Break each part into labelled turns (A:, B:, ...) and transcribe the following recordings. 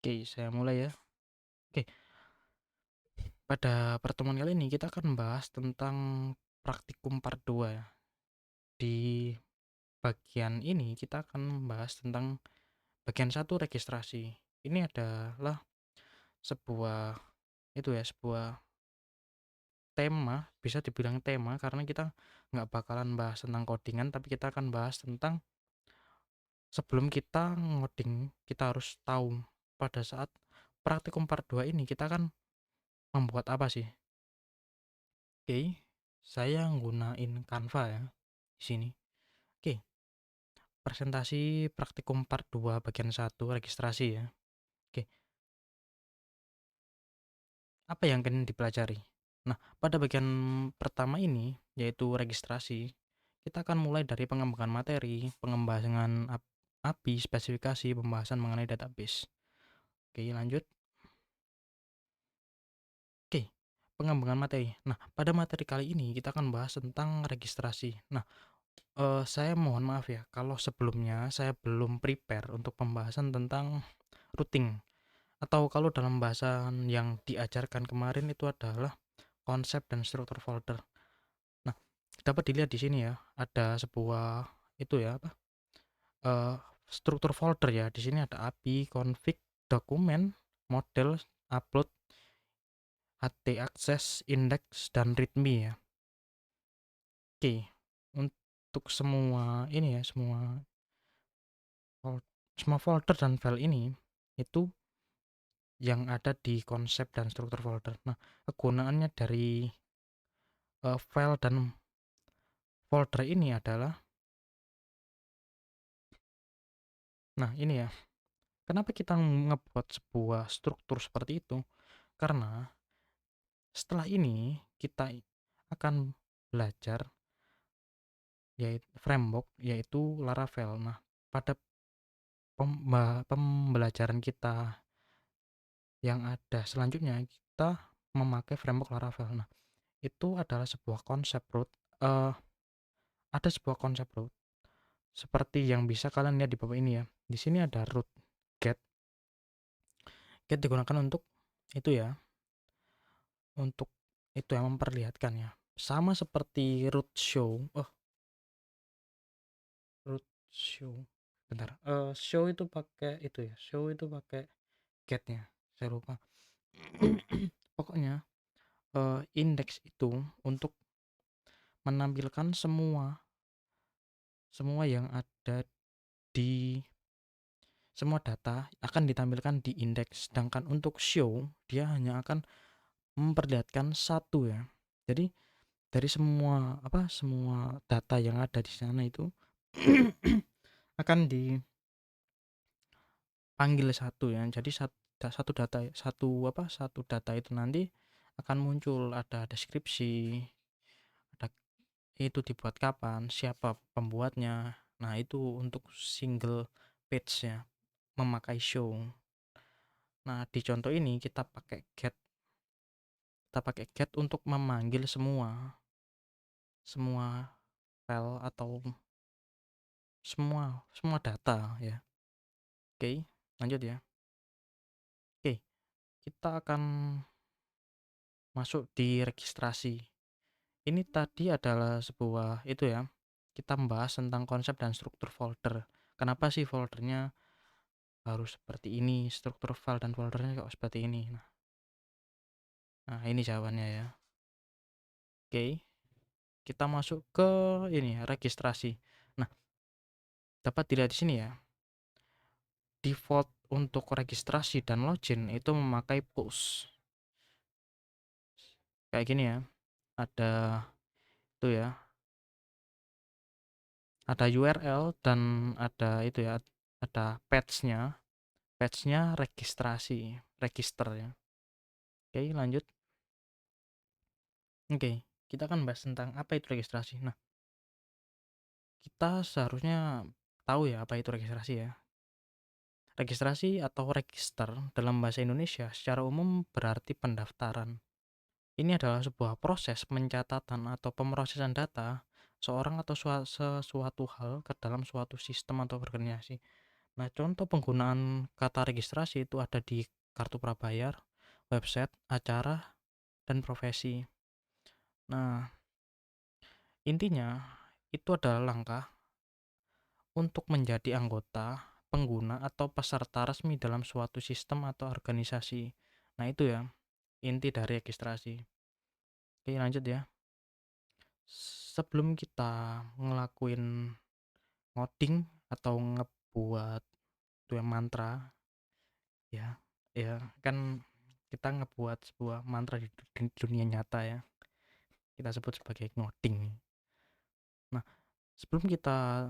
A: Oke, saya mulai ya. Oke, pada pertemuan kali ini kita akan membahas tentang praktikum part 2 ya. Di bagian ini kita akan membahas tentang bagian satu registrasi. Ini adalah sebuah sebuah tema, bisa dibilang tema karena kita nggak bakalan bahas tentang codingan, tapi kita akan bahas tentang sebelum kita ngoding, kita harus tahu pada saat praktikum part 2 ini kita akan membuat apa sih. Oke, saya nggunain Canva ya di sini. Oke, presentasi praktikum part 2 bagian satu registrasi ya. Oke, apa yang akan dipelajari? Nah, pada bagian pertama ini yaitu registrasi, kita akan mulai dari pengembangan materi, pengembangan API, spesifikasi, pembahasan mengenai database. Oke, lanjut. Oke, pengembangan materi. Nah, pada materi kali ini kita akan bahas tentang registrasi. Nah, saya mohon maaf ya kalau sebelumnya saya belum prepare untuk pembahasan tentang routing, atau kalau dalam bahasan yang diajarkan kemarin itu adalah konsep dan struktur folder. Nah, dapat dilihat di sini ya, ada sebuah itu ya apa? eh, struktur folder ya. Di sini ada API, config, dokumen, model, upload, HT access, index dan readme ya. Oke, untuk semua ini ya, semua folder dan file ini itu yang ada di konsep dan struktur folder. Nah, kegunaannya dari file dan folder ini adalah, nah ini ya, kenapa kita ngebuat sebuah struktur seperti itu? Karena setelah ini kita akan belajar yaitu framework, yaitu Laravel. Nah, pada pembelajaran kita yang ada selanjutnya kita memakai framework Laravel. Nah, itu adalah sebuah konsep root. eh ada sebuah konsep root seperti yang bisa kalian lihat di bawah ini ya. Di sini ada root get. Get digunakan untuk itu ya, untuk itu yang memperlihatkan ya. Sama seperti root show. Oh, root show. Bentar. Show itu pakai itu ya. Show itu pakai getnya. Saya lupa. Pokoknya index itu untuk menampilkan semua semua yang ada di semua data akan ditampilkan di indeks, sedangkan untuk show dia hanya akan memperlihatkan satu ya. Jadi dari semua data yang ada di sana itu akan dipanggil satu ya. Jadi satu data itu nanti akan muncul, ada deskripsi, ada itu dibuat kapan, siapa pembuatnya. Nah, itu untuk single page ya, memakai show. Nah, di contoh ini kita pakai get untuk memanggil semua semua file atau semua semua data ya. Oke, lanjut ya. Oke, kita akan masuk di registrasi. Ini tadi adalah sebuah itu ya. Kita membahas tentang konsep dan struktur folder. Kenapa sih foldernya harus seperti ini, struktur file dan foldernya kok seperti ini. Nah, ini jawabannya ya. Oke, kita masuk ke ini ya, registrasi. Nah, dapat dilihat di sini ya. Default untuk registrasi dan login itu memakai push. Kayak gini ya. Ada itu ya. Ada URL dan ada itu ya. Ada patch-nya. Patch-nya registrasi, register ya. Oke, lanjut. Oke, kita akan bahas tentang apa itu registrasi. Nah, kita seharusnya tahu ya apa itu registrasi ya. Registrasi atau register dalam bahasa Indonesia secara umum berarti pendaftaran. Ini adalah sebuah proses pencatatan atau pemrosesan data seorang atau sesuatu hal ke dalam suatu sistem atau organisasi. Nah, contoh penggunaan kata registrasi itu ada di kartu prabayar, website, acara, dan profesi. Nah, intinya itu adalah langkah untuk menjadi anggota, pengguna, atau peserta resmi dalam suatu sistem atau organisasi. Nah, itu ya inti dari registrasi. Oke, lanjut ya. Sebelum kita ngelakuin ngoding atau ngebuat itu yang mantra, ya, ya kan kita ngebuat sebuah mantra di dunia nyata ya. Kita sebut sebagai ngoding. Nah, sebelum kita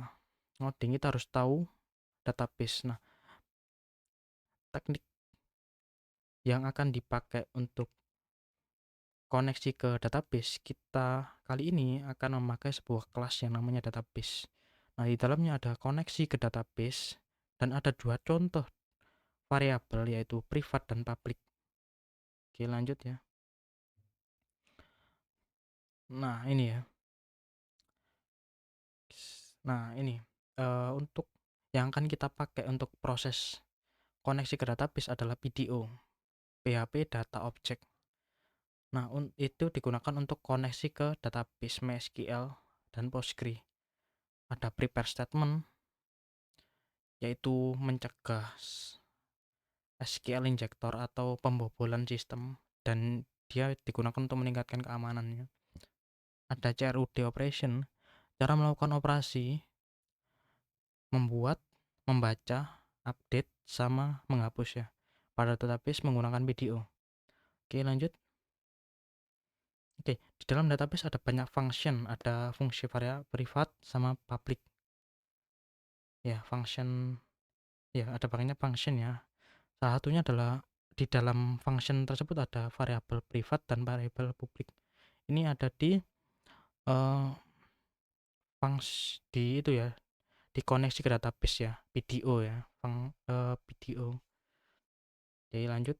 A: ngoding kita harus tahu database. Nah, teknik yang akan dipakai untuk koneksi ke database kita kali ini akan memakai sebuah kelas yang namanya database. Nah, di dalamnya ada koneksi ke database dan ada dua contoh variabel yaitu privat dan public. Oke, lanjut ya. Nah, ini ya. Nah, ini untuk yang akan kita pakai untuk proses koneksi ke database adalah PDO, PHP Data Object. Nah, itu digunakan untuk koneksi ke database MySQL dan Postgre. Ada prepare statement, yaitu mencegah SQL injector atau pembobolan sistem, dan dia digunakan untuk meningkatkan keamanannya. Ada CRUD operation, cara melakukan operasi, membuat, membaca, update, sama menghapus ya pada database menggunakan PDO. Oke, lanjut. Oke, di dalam database ada banyak function, ada fungsi variabel privat sama public. Ya, function, ya ada banyak function ya. Salah satunya adalah di dalam function tersebut ada variabel privat dan variabel publik. Ini ada di di itu ya, di koneksi ke database ya, PDO ya, PDO. Jadi lanjut.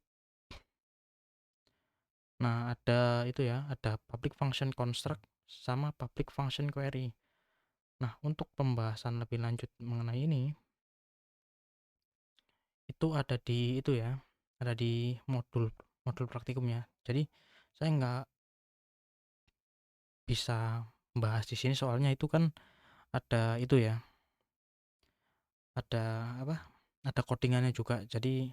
A: Nah, ada itu ya, ada public function construct sama public function query. Nah, untuk pembahasan lebih lanjut mengenai ini, itu ada di itu ya, ada di modul modul praktikum ya. Jadi saya nggak bisa bahas di sini soalnya itu kan ada itu ya, ada apa? Ada codingannya juga. Jadi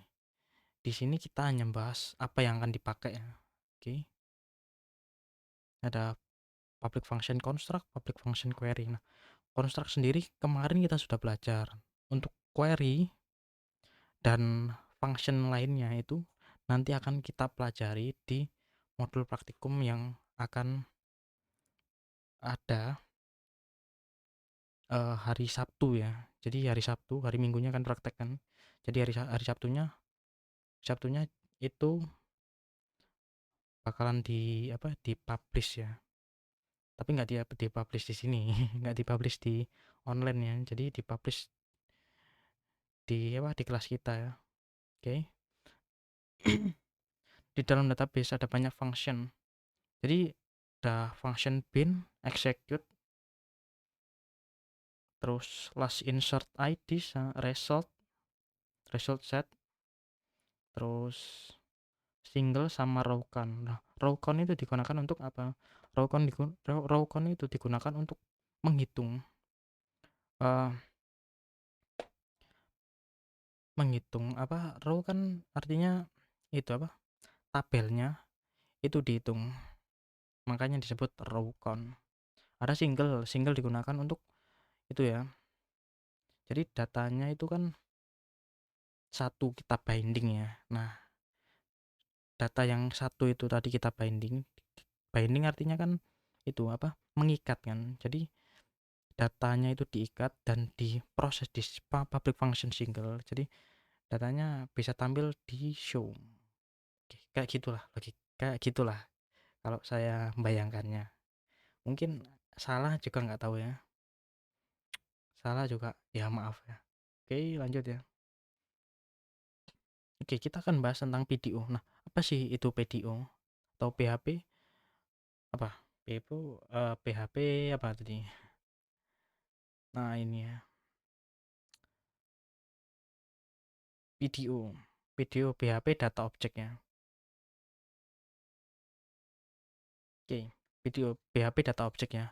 A: di sini kita hanya bahas apa yang akan dipakai ya. Oke. Ada public function construct, public function query. Nah, construct sendiri kemarin kita sudah belajar. Untuk query dan function lainnya itu nanti akan kita pelajari di modul praktikum yang akan ada hari Sabtu ya. Jadi hari Sabtu, hari Minggunya kan praktek kan. Jadi hari Sabtunya itu bakalan dipublish ya. Tapi nggak dipublish di sini, nggak dipublish di online ya. Jadi dipublish di kelas kita ya. Oke. Di dalam database ada banyak function. Jadi ada function bin, execute, terus last insert ID, result set, terus single sama row count. Nah, row count itu digunakan untuk apa? Row count itu digunakan untuk menghitung uh, menghitung apa? Row kan artinya itu apa? Tabelnya itu dihitung. Makanya disebut row count. Ada single digunakan untuk itu ya. Jadi datanya itu kan satu kita binding ya. Nah, data yang satu itu tadi kita binding artinya kan itu apa, mengikat kan. Jadi datanya itu diikat dan diproses di public function single, jadi datanya bisa tampil di show. Oke, kayak gitulah kalau saya membayangkannya. Mungkin salah juga nggak tahu ya, salah juga ya maaf ya. Oke, lanjut ya. Oke, kita akan bahas tentang PDO. Nah, apa sih itu PDO atau PHP? Apa PHP, PHP apa tadi? Nah, ini ya. PDO, PDO PHP Data Object ya. Oke, PDO PHP Data Object ya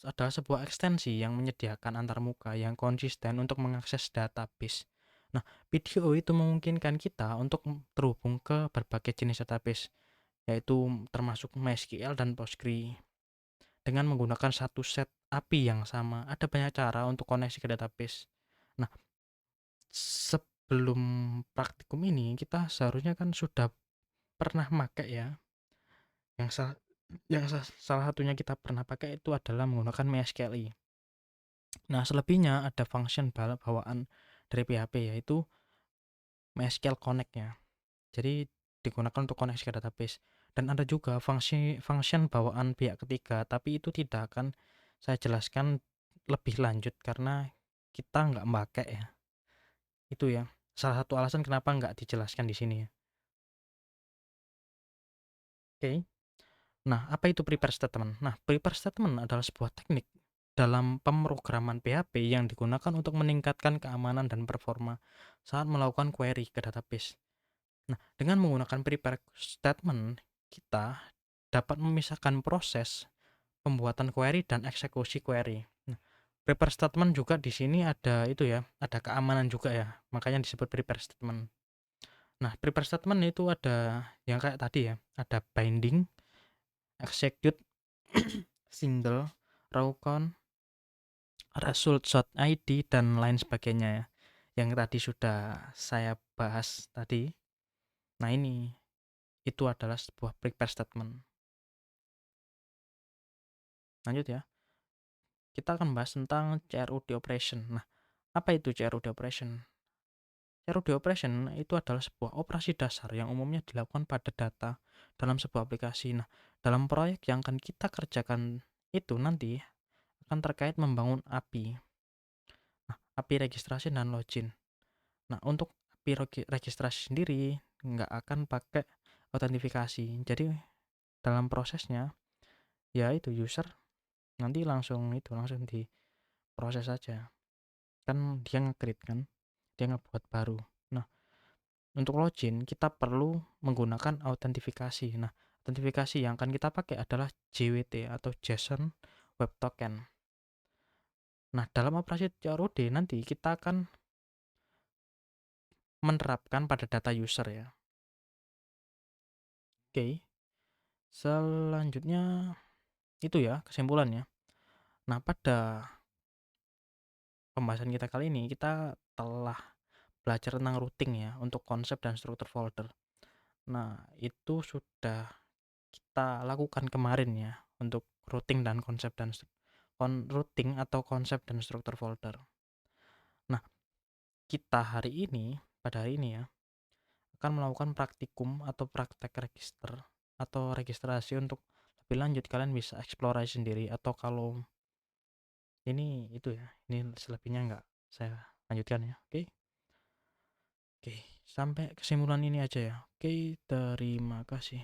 A: adalah sebuah ekstensi yang menyediakan antarmuka yang konsisten untuk mengakses database. Nah, PDO itu memungkinkan kita untuk terhubung ke berbagai jenis database, yaitu termasuk MySQL dan Postgre. Dengan menggunakan satu set API yang sama, ada banyak cara untuk koneksi ke database. Nah, sebelum praktikum ini, kita seharusnya kan sudah pernah pakai ya. Salah satunya kita pernah pakai itu adalah menggunakan MySQL. Nah, selebihnya ada function bawaan dari PHP yaitu MySQL Connect ya. Jadi digunakan untuk koneksi ke database. Dan ada juga function bawaan pihak ketiga, tapi itu tidak akan saya jelaskan lebih lanjut karena kita nggak pakai ya. Itu ya. Salah satu alasan kenapa nggak dijelaskan di sini ya. Oke. Nah, apa itu prepare statement? Nah, prepare statement adalah sebuah teknik dalam pemrograman PHP yang digunakan untuk meningkatkan keamanan dan performa saat melakukan query ke database. Nah, dengan menggunakan prepare statement, kita dapat memisahkan proses pembuatan query dan eksekusi query. Nah, prepare statement juga di sini ada itu ya, ada keamanan juga ya, makanya disebut prepare statement. Nah, prepare statement itu ada yang kayak tadi ya, ada binding, execute, single, raw count, result shot ID dan lain sebagainya ya. Yang tadi sudah saya bahas tadi. Nah, ini itu adalah sebuah prepare statement. Lanjut ya. Kita akan bahas tentang CRUD operation. Nah, apa itu CRUD operation? CRUD operation itu adalah sebuah operasi dasar yang umumnya dilakukan pada data dalam sebuah aplikasi. Nah, dalam proyek yang akan kita kerjakan itu nanti akan terkait membangun API. Nah, API registrasi dan login. Nah, untuk API registrasi sendiri nggak akan pakai autentifikasi. Jadi dalam prosesnya ya itu user nanti langsung diproses saja. Kan dia nge-create kan, dia ngebuat baru. Nah, untuk login kita perlu menggunakan autentifikasi. Nah, autentifikasi yang akan kita pakai adalah JWT atau JSON Web Token. Nah, dalam operasi CRUD nanti kita akan menerapkan pada data user ya. Oke. Selanjutnya itu ya kesimpulannya. Nah, pada pembahasan kita kali ini kita telah belajar tentang routing ya untuk konsep dan struktur folder. Nah, itu sudah kita lakukan kemarin ya untuk routing dan konsep dan routing atau konsep dan struktur folder. Nah, kita pada hari ini ya akan melakukan praktikum atau praktek register atau registrasi. Untuk lebih lanjut kalian bisa eksplorasi sendiri, atau kalau ini itu ya, ini selebihnya nggak saya lanjutkan ya. Oke. Oke, sampai kesimpulan ini aja ya. Oke, terima kasih.